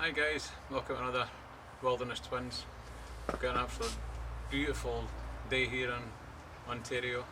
Hi guys, welcome to another Wilderness Twins. We've got an absolute beautiful day here in Ontario.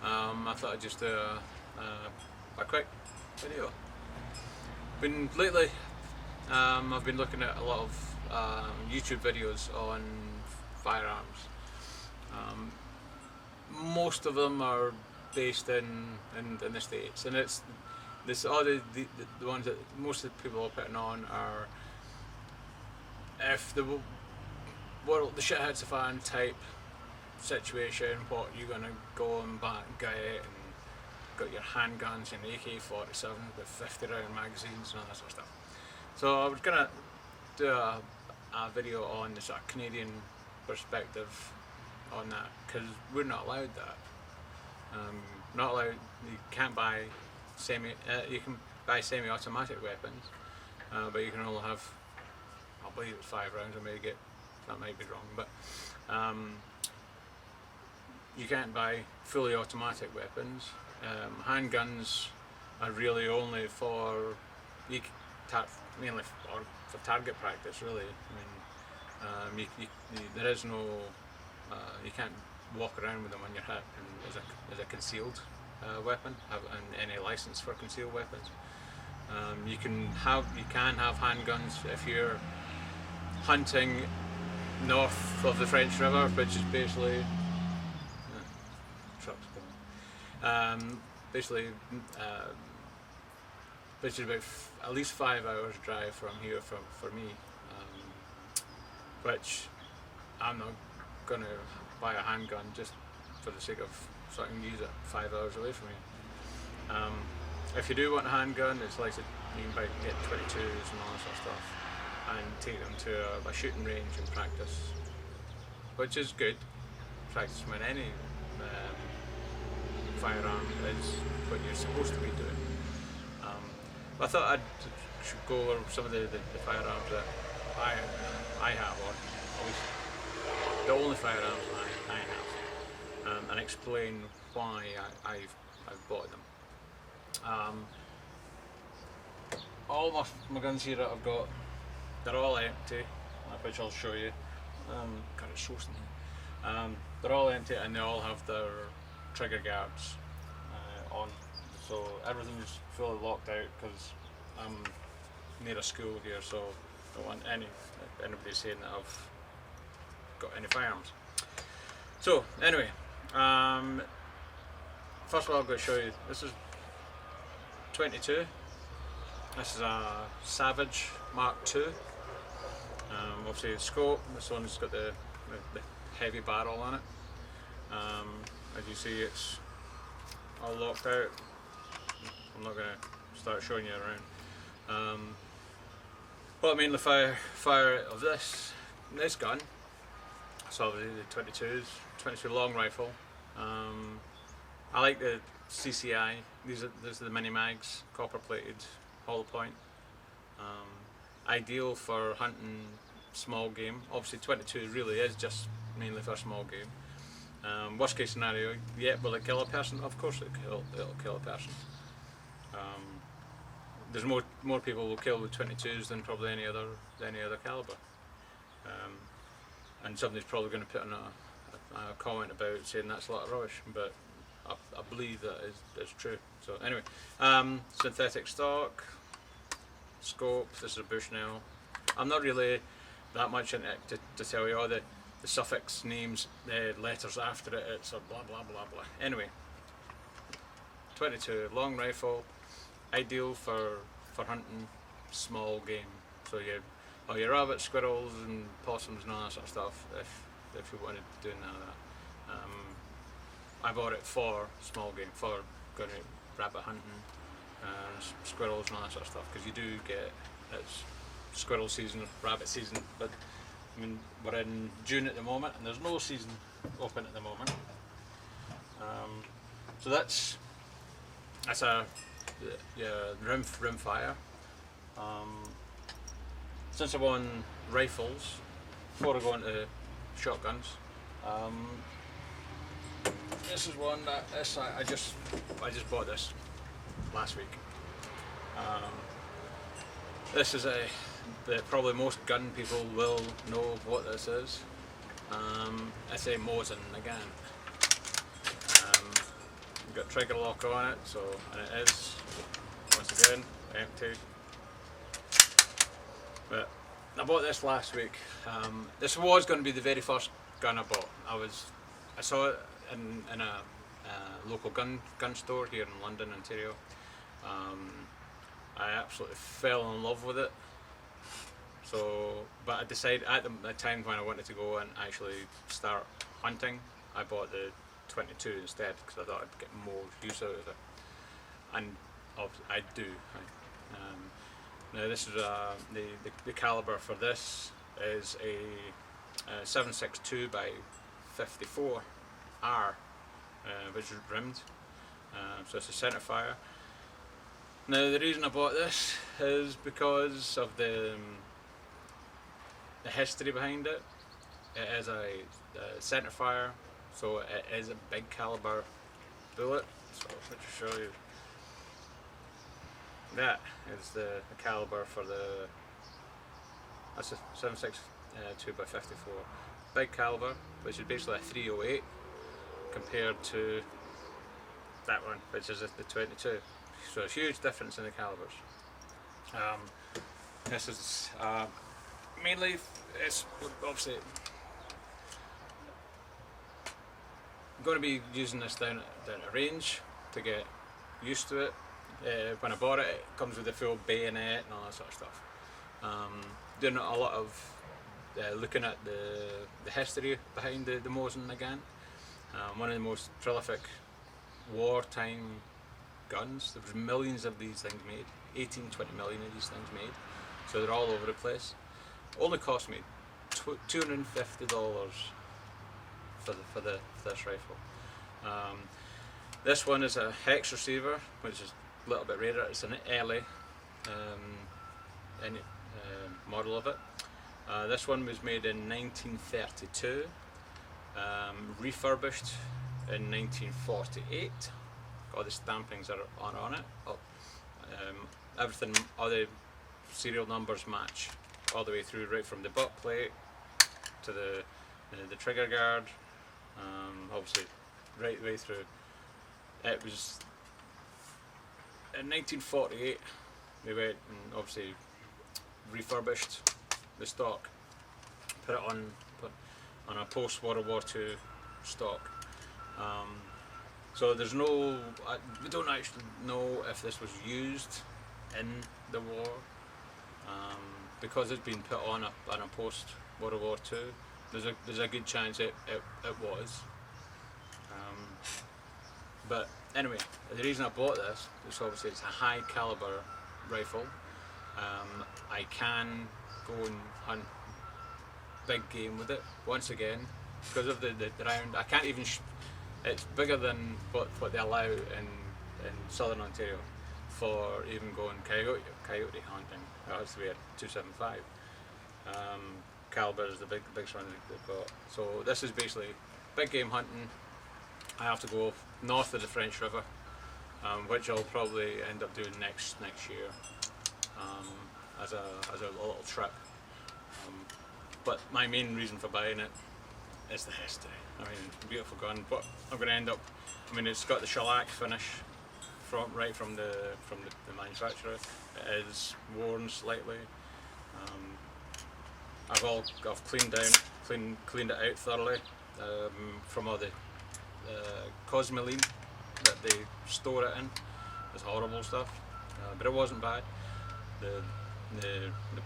I thought I'd just do a quick video. Lately, I've been looking at a lot of YouTube videos on firearms. Most of them are based in the States, and it's this all the ones that most of the people are putting on are if the world the shit hits the fan type situation, what you're gonna go and get it, and got your handguns and AK-47 with 50 round magazines and all that sort of stuff. So I was gonna do a video on the sort of Canadian perspective on that, because we're not allowed that. Not allowed. You can't buy you can buy semi-automatic weapons, but you can only have, I believe it's 5 rounds. That might be wrong, but you can't buy fully automatic weapons. Handguns are really only for mainly for target practice, really. I mean, there is no, you can't walk around with them on your hip and as a concealed weapon, and any license for concealed weapons. You can have handguns if you're hunting north of the French River, which is basically trucks going. Which is about at least 5 hours drive from here for me. Which I'm not gonna buy a handgun just for the sake of so I can use it 5 hours away from me. If you do want a handgun, it's like you can get 22s and all that sort of stuff and take them to a shooting range and practice, which is good. Practice when any firearm is what you're supposed to be doing. But I thought I should go over some of the firearms that I have, or at least the only firearms I have, and explain why I've bought them. All my guns here that I've got, they're all empty, which I'll show you. God, it's roasting here. They're all empty and they all have their trigger guards on, so everything's fully locked out because I'm near a school here, so I don't want anybody saying that I've got any firearms. So anyway, first of all I'm going to show you, this is 22. This is a Savage Mark II. Obviously the scope, this one's got the heavy barrel on it. As you see, it's all locked out. I'm not going to start showing you around. What I mean, the fire of this gun, so obviously the 22 long rifle. I like the CCI. These are the mini mags, copper plated, hollow point. Ideal for hunting small game. Obviously 22 really is just mainly for small game. Worst case scenario, yeah, will it kill a person? Of course it'll kill a person. There's more people will kill with 22s than probably any other caliber. And somebody's probably going to put in a comment about saying that's a lot of rubbish, but I believe that is true. So anyway, synthetic stock, scope. This is a Bushnell. I'm not really that much into it to tell you all the suffix names, the letters after it. It's a blah blah blah blah. Anyway, 22 long rifle, ideal for hunting small game. So your rabbits, squirrels, and possums and all that sort of stuff. If you wanted to do none of that. I bought it for small game, for going to rabbit hunting, squirrels and all that sort of stuff, because you do get, it's squirrel season, rabbit season, but I mean we're in June at the moment and there's no season open at the moment. So that's a rimfire. Since I'm on rifles, before I go into shotguns, this is one that I just bought this last week. This is that probably most gun people will know what this is. It's a Mosin again. Got trigger lock on it, so, and it is once again empty. But I bought this last week. This was going to be the very first gun I bought. I saw it in a local gun store here in London, Ontario. I absolutely fell in love with it. So, but I decided at the time when I wanted to go and actually start hunting, I bought the 22 instead because I thought I'd get more use out of it, and I do. Now this is the caliber for this is a 7.62 by 54 R, which is rimmed. So it's a centre fire. Now the reason I bought this is because of the history behind it. It is a centre fire, so it is a big caliber bullet. So let me show you. That is the caliber for that's a 7.62 by 54. Big caliber, which is basically a 308 compared to that one, which is the 22. So a huge difference in the calibers. This is mainly, it's obviously I'm going to be using this down at range to get used to it. When I bought it, it comes with a full bayonet and all that sort of stuff. Doing a lot of looking at the history behind the Mosin again. One of the most prolific wartime guns. There was millions of these things made, 18-20 million of these things made. So they're all over the place. Only cost me $250 for this rifle. This one is a hex receiver, which is a little bit rarer. It's an early model of it. This one was made in 1932, refurbished in 1948. All the stampings are on it. Everything, all the serial numbers match all the way through, right from the butt plate to the trigger guard. Obviously, right the way through. It was in 1948. They went and obviously refurbished the stock, put on a post World War II stock. So there's no, we don't actually know if this was used in the war, because it's been put on a post World War II. There's a good chance it was. But anyway, the reason I bought this is obviously it's a high caliber rifle. I can go and hunt big game with it once again because of the round. I can't even. It's bigger than what they allow in southern Ontario for even going coyote hunting. It has to be a 275. Caliber is the biggest one they've got. So this is basically big game hunting. I have to go north of the French River, which I'll probably end up doing next year as a little trip. But my main reason for buying it is the history. I mean, beautiful gun, but I'm going to end up. I mean, it's got the shellac finish right from the manufacturer. It is worn slightly. I've cleaned it out thoroughly from all the cosmeline that they store it in. It's horrible stuff, but it wasn't bad. The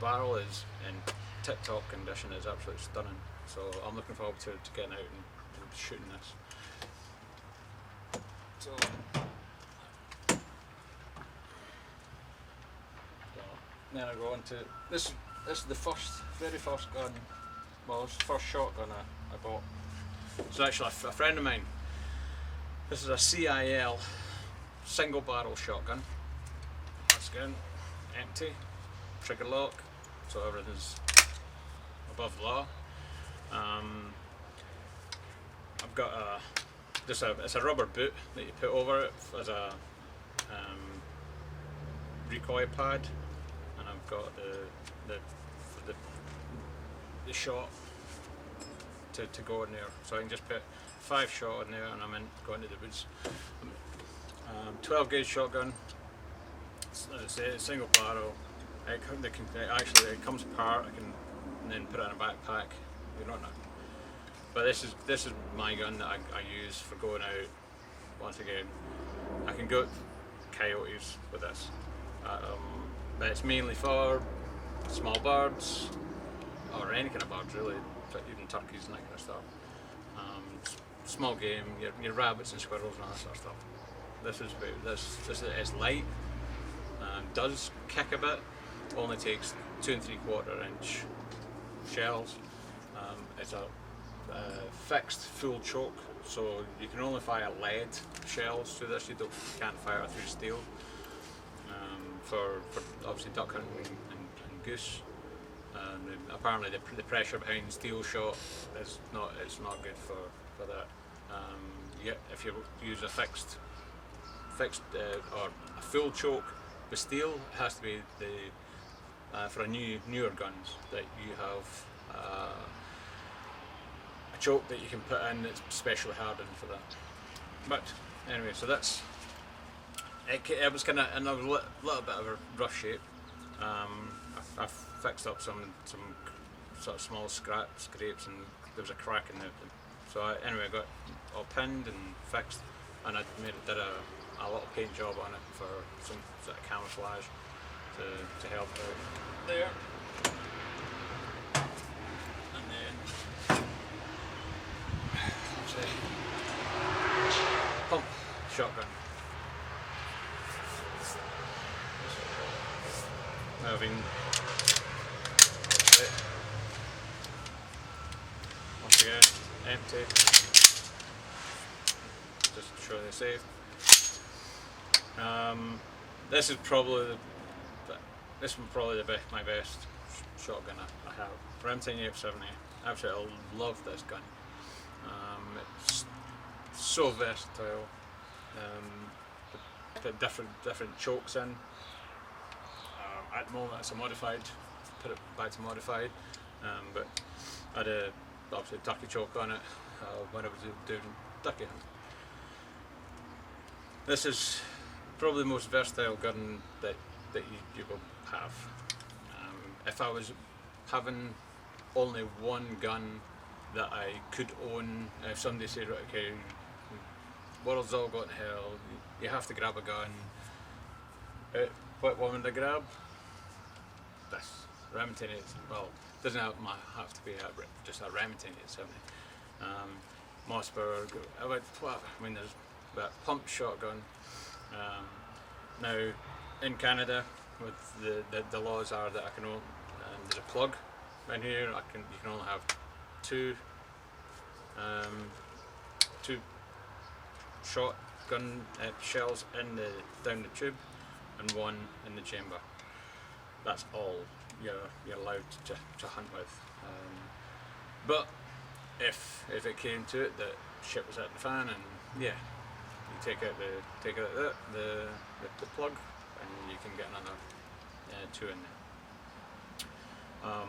barrel is in tip-top condition. It's absolutely stunning. So I'm looking forward to getting out and shooting this. So then I go on to this. This is the very first gun. Well, it's the first shotgun I bought. It's actually a friend of mine. This is a CIL single barrel shotgun. Once again, empty, trigger lock, so everything's above the law. I've got it's a rubber boot that you put over it as a recoil pad, and I've got the the shot to go in there, so I can just put 5 shot in there and I'm in going to the woods. 12 gauge shotgun. It's a single barrel. It comes apart. I can then put it in a backpack. You're not. But this is my gun that I use for going out. Once again, I can go coyotes with this, but it's mainly for small birds or any kind of birds really, even turkeys and that kind of stuff. Small game, your rabbits and squirrels and all that sort of stuff. This is light, does kick a bit, only takes 2 3/4 inch shells. It's a fixed full choke, so you can only fire lead shells through this. You can't fire through steel. For obviously duck hunting and goose. Apparently the pressure behind steel shot is not good for that. If you use a fixed or a full choke with steel, it has to be for newer guns that you have a choke that you can put in that's specially hardened for that. But anyway, so that's it was kind of in a little bit of a rough shape. I fixed up some sort of small scrapes and there was a crack in it. So anyway, I got all pinned and fixed, and I did a little paint job on it for some sort of camouflage to help out there. And then pump shotgun. Now I've been once again empty, just to show you safe. This is probably my best shotgun I have. Remington 870. Absolutely love this gun. It's so versatile. Put different chokes in. At the moment it's a modified, put it back to modified, but I had a obviously turkey choke on it when I was doing turkey hunting. This is probably the most versatile gun that you will have. If I was having only one gun that I could own, if somebody said, right, okay, world's all going to hell, you have to grab a gun, what one would I grab? This Remington 870. Well, it doesn't have to be just a Remington 870. Mossberg. There's that pump shotgun. Now in Canada, with the laws are that I can only there's a plug in here. You can only have two shotgun shells down the tube and one in the chamber. That's all you're allowed to hunt with. But if it came to it that shit was at the fan, and you take out the plug, and you can get another 2 in there.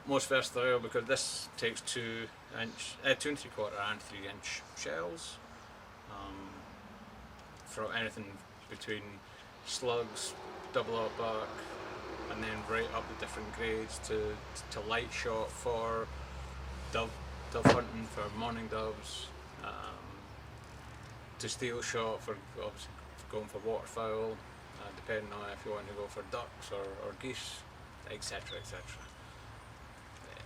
Most versatile because this takes 2 3/4 and 3 inch shells. For anything between slugs, double up bark, and then right up the different grades to light shot for dove hunting, for morning doves, to steel shot for obviously going for waterfowl, depending on if you want to go for ducks or geese, etc. etc.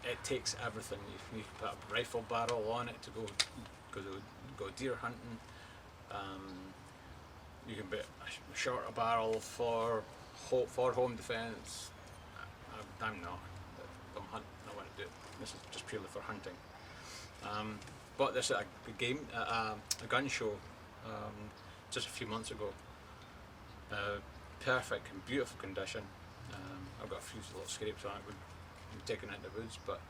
It takes everything. You can put a rifle barrel on it to go deer hunting. You can put a shorter barrel for home defence. I'm not. I'm hunting. I want to do it. This is just purely for hunting. But this is a gun show just a few months ago. Perfect and beautiful condition. I've got a few little scrapes on it. We've taken it in the woods, but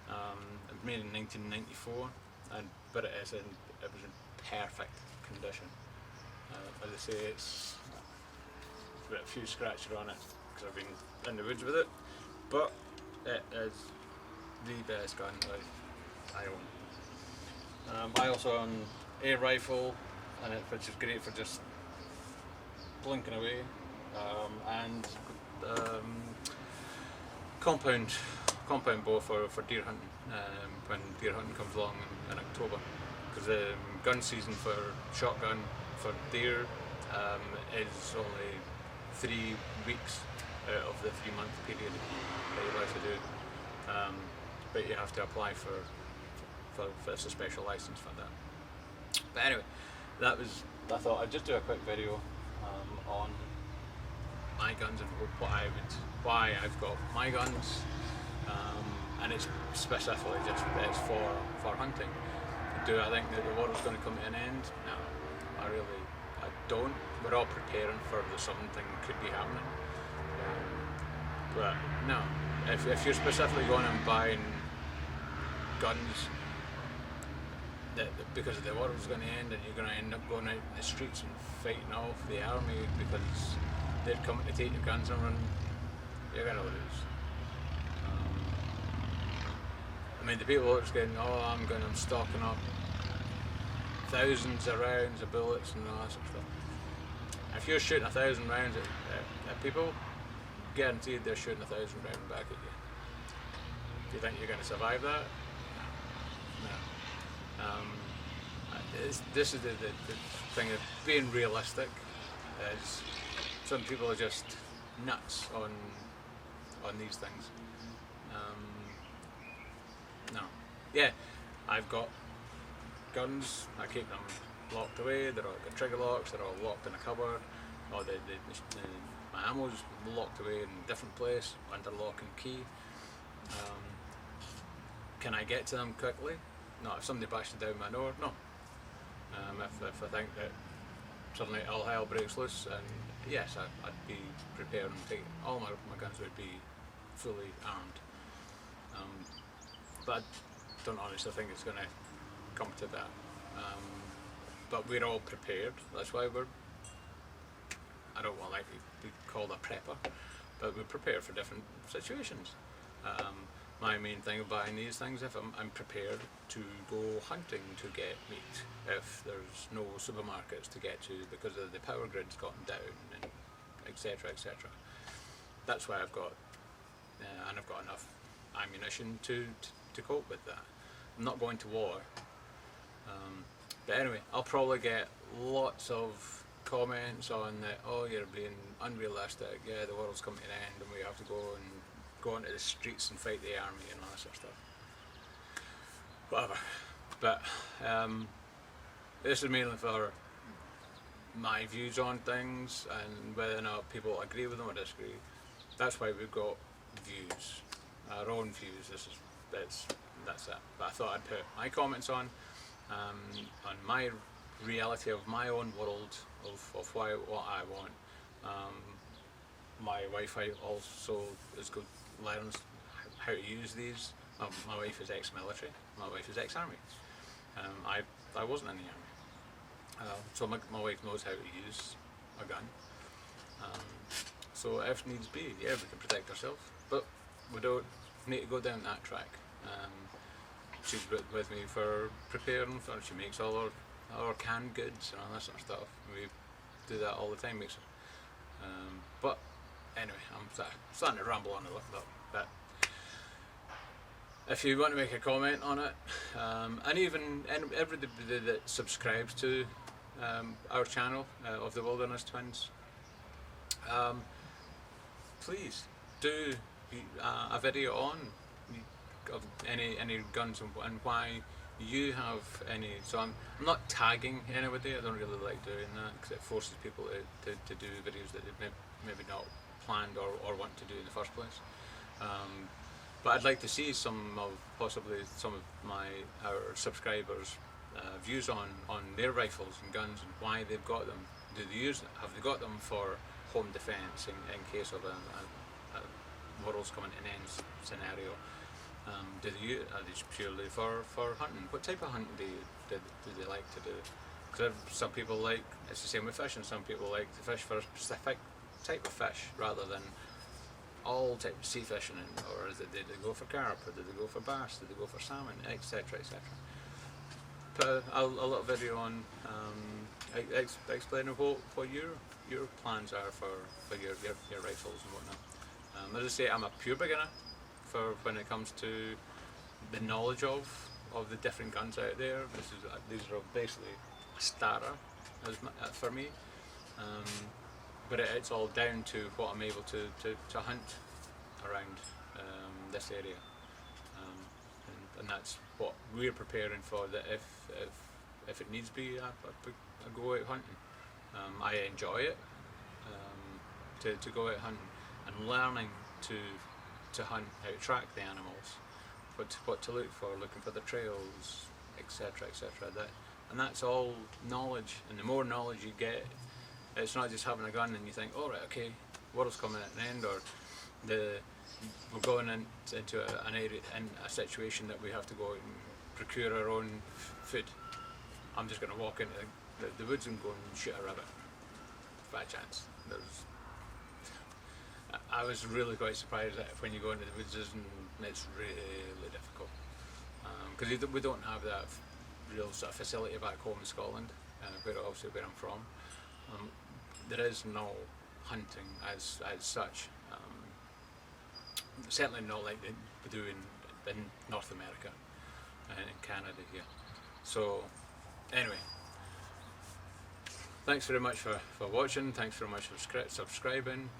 it was made in 1994, but it was in perfect condition. As I say, it's got a few scratches on it because I've been in the woods with it, but it is the best gun I own. I also own air rifle, which is great for just blinking away, and compound bow for deer hunting, when deer hunting comes along in October, because the gun season for shotgun for deer is only 3 weeks out of the 3-month period that you're allowed to do, but you have to apply for it's a special license for that. But anyway, I thought I'd just do a quick video on my guns and why I've got my guns, and it's specifically just it's for hunting. Do I think that the world's going to come to an end? No, I don't. We're all preparing for something could be happening, but no. If you're specifically going and buying guns because the world's going to end and you're going to end up going out in the streets and fighting off the army because they're coming to take your guns and run, you're going to lose. I mean, the people that's going, I'm stocking up thousands of rounds of bullets and all that sort of stuff. If you're shooting 1,000 rounds at people, guaranteed they're shooting 1,000 rounds back at you. Do you think you're going to survive that? No. This is the thing of being realistic. Is some people are just nuts on these things. No. Yeah, I've got guns. I keep them locked away. They're all got trigger locks. They're all locked in a cupboard. Or my ammo's locked away in a different place under lock and key. Can I get to them quickly? No. If somebody bashed down my door, no. If I think that suddenly all hell breaks loose, and yes, I'd be prepared and take all my guns would be fully armed. But I don't honestly think it's going to come to that. But we're all prepared. That's why I don't want to be called a prepper, but we're prepared for different situations. My main thing of buying these things, if I'm prepared to go hunting to get meat, if there's no supermarkets to get to because of the power grid's gotten down, and etc. etc. That's why I've got, and I've got enough ammunition to cope with that. I'm not going to war. But anyway, I'll probably get lots of comments on that. Oh, you're being unrealistic. Yeah, the world's coming to an end, and we have to go into the streets and fight the army and all that sort of stuff. Whatever. But this is mainly for my views on things and whether or not people agree with them or disagree. That's why we've got views, our own views. That's it. But I thought I'd put my comments on my reality of my own world of what I want. My wife also is good, learns how to use these. My wife is ex-military. My wife is ex-army. I wasn't in the army, so my wife knows how to use a gun. So if needs be, yeah, we can protect ourselves, but we don't need to go down that track. She's with me for preparing for. She makes all our canned goods and all that sort of stuff. We do that all the time. But anyway, I'm starting to ramble on a little bit. But if you want to make a comment on it, and even everybody that subscribes to our channel of the Wilderness Twins, please do a video on of any guns and why you have any. So I'm not tagging anybody. I don't really like doing that because it forces people to do videos that they've maybe not planned or want to do in the first place. But I'd like to see possibly some of our subscribers' views on their rifles and guns and why they've got them. Do they use them? Have they got them for home defence in case of a world's coming to an end scenario? Are they purely for hunting? What type of hunting do they like to do? Because some people like, it's the same with fishing, some people like to fish for a specific type of fish rather than all types of sea fishing, or did they go for carp, or did they go for bass, did they go for salmon, etc., etc. Put a little video on explaining what your plans are for your rifles and whatnot. As I say, I'm a pure beginner for when it comes to the knowledge of the different guns out there. These are basically a starter for me. But it's all down to what I'm able to hunt around this area, and that's what we're preparing for. That if it needs be, I go out hunting. I enjoy it, to go out hunting and learning to hunt, how to track the animals, what to look for, looking for the trails, etc., etc. And that's all knowledge, and the more knowledge you get, it's not just having a gun and you think, all right, okay, world's coming at an end, or we're going into an area, in a situation that we have to go out and procure our own food. I'm just going to walk into the woods and go and shoot a rabbit by chance. I was really quite surprised that when you go into the woods, and it's really difficult, because we don't have that real sort of facility back home in Scotland, where I'm from. There is no hunting as such, certainly not like they do in North America and in Canada here. So anyway, thanks very much for watching, thanks very much for subscribing.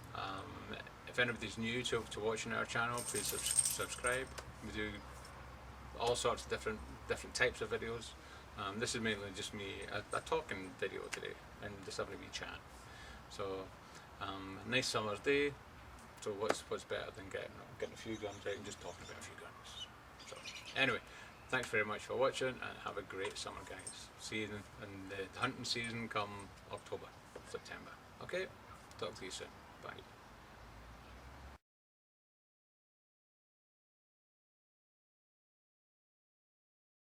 If anybody's new to watching our channel, please subscribe. We do all sorts of different types of videos. This is mainly just me, a talking video today, and just having a wee chat. So, nice summer's day. So what's better than getting a few guns out and just talking about a few guns. So anyway, thanks very much for watching, and have a great summer, guys. See you in the hunting season come October, September. Okay, talk to you soon. Bye.